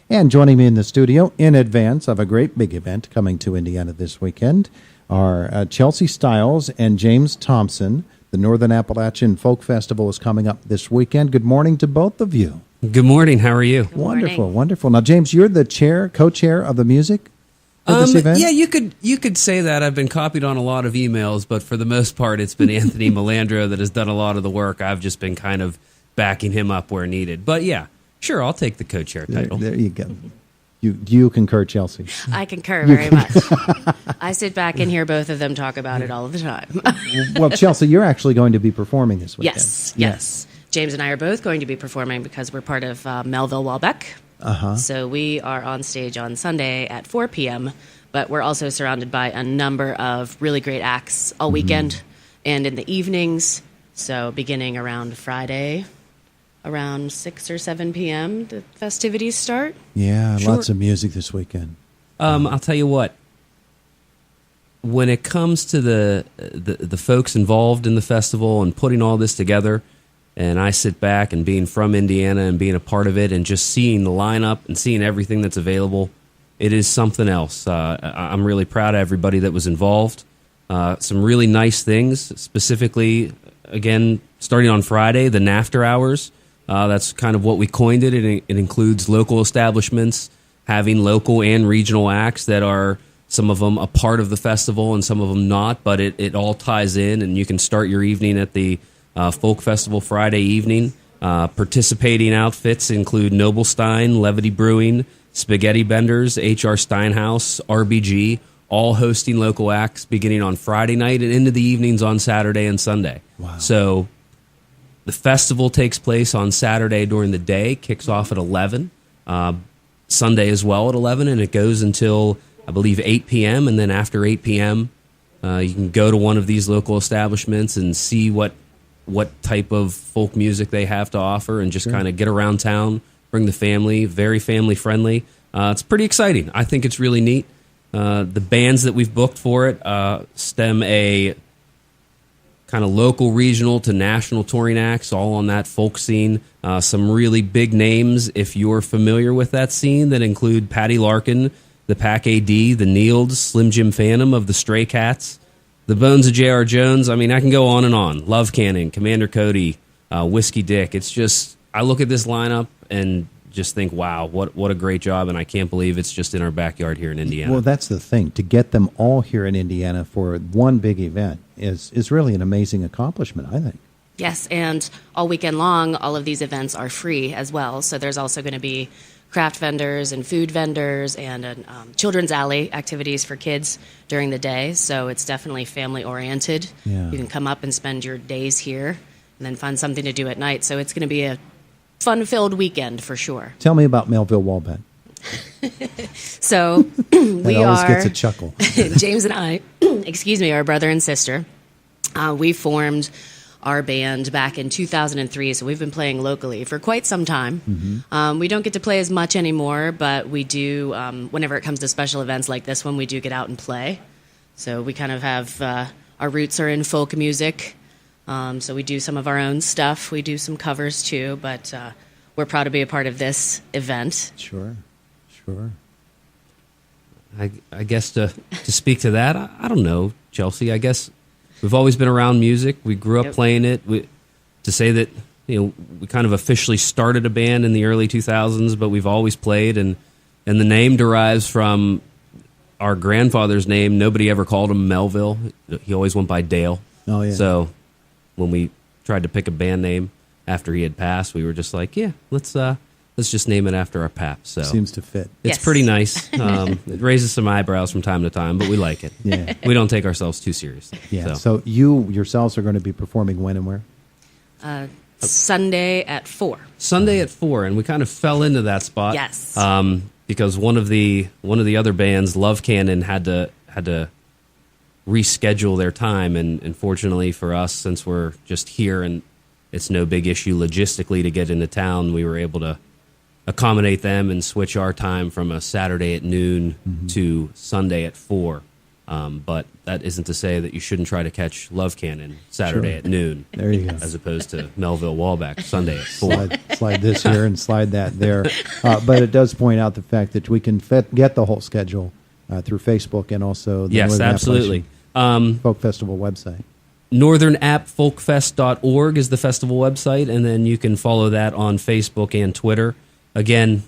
And joining me in the studio in advance of a great big event coming to Indiana this weekend are Chelsea Stiles and James Thompson. The Northern Appalachian Folk Festival is coming up this weekend. Good morning to both of you. Good morning. How are you? Wonderful, wonderful. Now, James, you're the co-chair of the music for this event? Yeah, you could say that. I've been copied on a lot of emails, but for the most part, it's been Anthony Melandro that has done a lot of the work. I've just been kind of backing him up where needed. But yeah, sure, I'll take the co-chair title. There you go. You concur, Chelsea? I concur very much. I sit back and hear both of them talk about it all of the time. Well, Chelsea, you're actually going to be performing this weekend. Yes. James and I are both going to be performing because we're part of Melville Walbeck. So we are on stage on Sunday at 4 p.m., but we're also surrounded by a number of really great acts all weekend and in the evenings. So beginning around Friday, around 6 or 7 p.m., the festivities start. Yeah, Sure. Lots of music this weekend. I'll tell you what. When it comes to the folks involved in the festival and putting all this together, and I sit back and being from Indiana and being a part of it and just seeing the lineup and seeing everything that's available, it is something else. I'm really proud of everybody that was involved. Some really nice things, specifically, again, starting on Friday, the after hours. That's kind of what we coined it. It includes local establishments having local and regional acts that are some of them a part of the festival and some of them not, but it all ties in, and you can start your evening at the Folk Festival Friday evening. Participating outfits include Noblestein, Levity Brewing, Spaghetti Benders, H.R. Steinhaus, RBG, all hosting local acts beginning on Friday night and into the evenings on Saturday and Sunday. Wow. So the festival takes place on Saturday during the day, kicks off at 11, Sunday as well at 11, and it goes until, I believe, 8 p.m., and then after 8 p.m., you can go to one of these local establishments and see what type of folk music they have to offer and just kind of get around town, bring the family, very family-friendly. It's pretty exciting. I think it's really neat. The bands that we've booked for it stem a kind of local, regional to national touring acts, all on that folk scene. Some really big names, if you're familiar with that scene, that include Patty Larkin, the Pack AD, the Neilds, Slim Jim Phantom of the Stray Cats, the Bones of J.R. Jones. I mean, I can go on and on. Love Cannon, Commander Cody, Whiskey Dick. It's just, I look at this lineup and just think, wow, what a great job, and I can't believe it's just in our backyard here in Indiana. Well, that's the thing. To get them all here in Indiana for one big event is really an amazing accomplishment, I think. Yes, and all weekend long, all of these events are free as well. So there's also going to be craft vendors and food vendors and children's alley activities for kids during the day. So it's definitely family-oriented. Yeah. You can come up and spend your days here and then find something to do at night. So it's going to be a fun-filled weekend for sure. Tell me about Melville Walbeck. So we always are... gets a chuckle. James and I, are brother and sister. We formed our band back in 2003, so we've been playing locally for quite some time. We don't get to play as much anymore, but we do, whenever it comes to special events like this one, we do get out and play. So we kind of have, our roots are in folk music, so we do some of our own stuff. We do some covers too, but we're proud to be a part of this event. Sure. I guess to speak to that, I don't know, Chelsea. I guess we've always been around music. We grew up playing it. To say that, we kind of officially started a band in the early 2000s, but we've always played, and the name derives from our grandfather's name. Nobody ever called him Melville. He always went by Dale. Oh, yeah. So when we tried to pick a band name after he had passed, we were just like, yeah, let's just name it after our pap. So seems to fit. It's pretty nice. It raises some eyebrows from time to time, but we like it. Yeah. We don't take ourselves too seriously. Yeah. So you yourselves are going to be performing when and where? Sunday at 4. Sunday at 4, and we kind of fell into that spot. Yes. Because one of the other bands, Love Cannon, had to reschedule their time, and fortunately for us, since we're just here and it's no big issue logistically to get into town, we were able to accommodate them and switch our time from a Saturday at noon to Sunday at 4. But that isn't to say that you shouldn't try to catch Love Cannon Saturday Sure. at noon. There you go. As opposed to Melville Wallback Sunday at 4. Slide this here and slide that there. But it does point out the fact that we can get the whole schedule through Facebook and also the Yes, Northern absolutely. Appalachian Folk Festival website. NorthernAppFolkFest.org is the festival website, and then you can follow that on Facebook and Twitter. Again,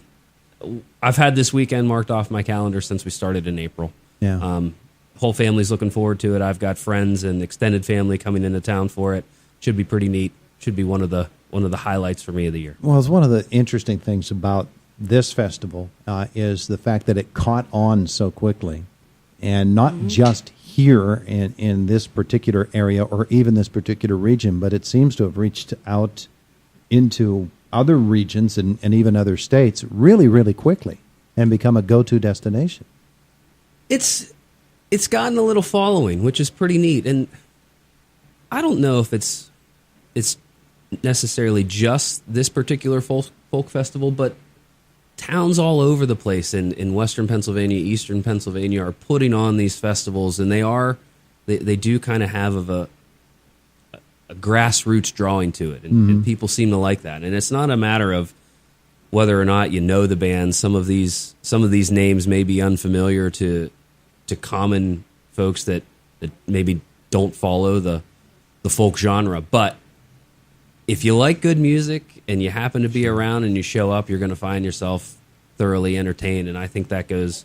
I've had this weekend marked off my calendar since we started in April. Yeah. Whole family's looking forward to it. I've got friends and extended family coming into town for it. Should be pretty neat. Should be one of the highlights for me of the year. Well, it's one of the interesting things about this festival is the fact that it caught on so quickly, and not just here in this particular area or even this particular region, but it seems to have reached out into other regions and even other states really, really quickly and become a go-to destination. It's gotten a little following, which is pretty neat. And I don't know if it's necessarily just this particular folk festival, but towns all over the place in western Pennsylvania, eastern Pennsylvania are putting on these festivals, and they do kind of have a grassroots drawing to it, and people seem to like that. And it's not a matter of whether or not you know the band. Some of these names may be unfamiliar to common folks that maybe don't follow the folk genre, but if you like good music and you happen to be around and you show up, you're going to find yourself thoroughly entertained. And I think that goes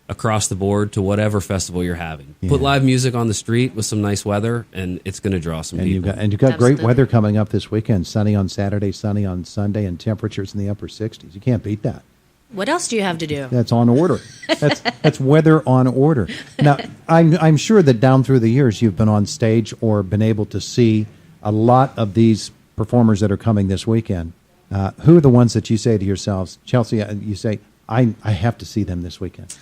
across the board to whatever festival you're having. Yeah. Put live music on the street with some nice weather, and it's going to draw some people. You've got great Absolutely. weather coming up this weekend. Sunny on Saturday, sunny on Sunday, and temperatures in the upper 60s. You can't beat that. What else do you have to do? That's on order. That's weather on order. Now, I'm sure that down through the years you've been on stage or been able to see a lot of these performers that are coming this weekend. Who are the ones that you say to yourselves, Chelsea, you say, I have to see them this weekend?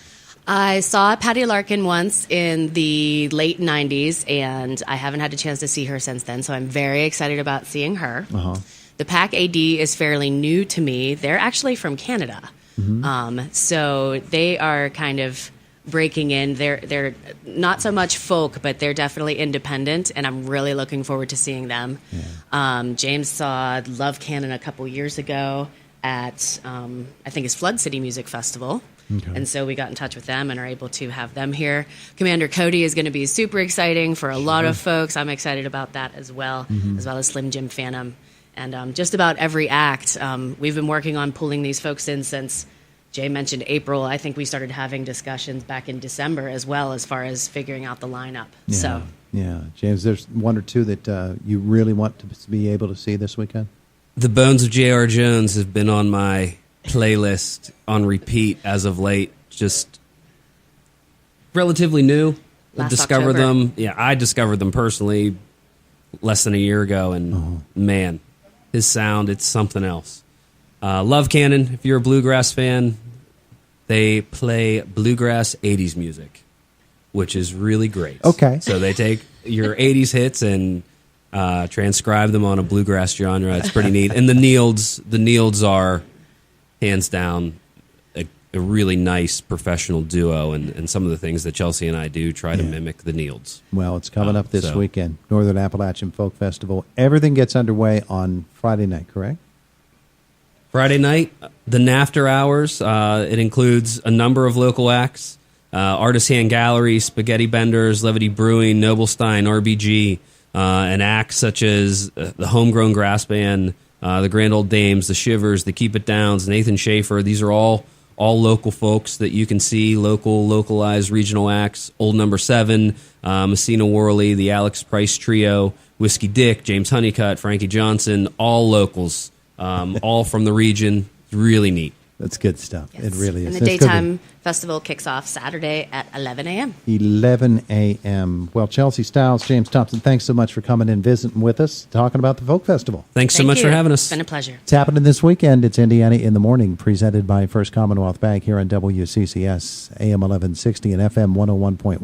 I saw Patty Larkin once in the late 90s, and I haven't had a chance to see her since then, so I'm very excited about seeing her. Uh-huh. The Pack AD is fairly new to me. They're actually from Canada. So they are kind of breaking in. They're not so much folk, but they're definitely independent, and I'm really looking forward to seeing them. Yeah. James saw Love Cannon a couple years ago at, I think it's Flood City Music Festival. Okay. And so we got in touch with them and are able to have them here. Commander Cody is going to be super exciting for a lot of folks. I'm excited about that as well as Slim Jim Phantom. And just about every act. We've been working on pulling these folks in since Jay mentioned April. I think we started having discussions back in December as well, as far as figuring out the lineup. Yeah. So, yeah. James, there's one or two that you really want to be able to see this weekend? The Bones of J.R. Jones have been on my playlist on repeat as of late. Just relatively new. Last Discovered October. them. Yeah, I discovered them personally less than a year ago, and man, his sound, it's something else. Love Cannon, if you're a bluegrass fan, they play bluegrass 80s music, which is really great. Okay. So they take your 80s hits and transcribe them on a bluegrass genre. It's pretty neat. And the Neilds are, hands down, a really nice professional duo, and some of the things that Chelsea and I do try to mimic the Neilds. Well, it's coming up this weekend, Northern Appalachian Folk Festival. Everything gets underway on Friday night, correct? Friday night, the NAFTA hours. It includes a number of local acts: Artist Hand Gallery, Spaghetti Benders, Levity Brewing, Noblestein, RBG, and acts such as the Homegrown Grass Band, the Grand Old Dames, the Shivers, the Keep It Downs, Nathan Schaefer. These are all local folks that you can see, localized regional acts. Old Number 7, Messina Worley, the Alex Price Trio, Whiskey Dick, James Honeycutt, Frankie Johnson, all locals, all from the region. It's really neat. That's good stuff. yes. It really is. And the It's good to- daytime festival kicks off Saturday at 11 a.m. 11 a.m. Well, Chelsea Stiles, James Thompson, thanks so much for coming and visiting with us, talking about the Folk Festival. Thanks so Thank much you. for having It's us. been a pleasure. It's happening this weekend. It's Indiana in the Morning, presented by First Commonwealth Bank here on WCCS, AM 1160 and FM 101.1.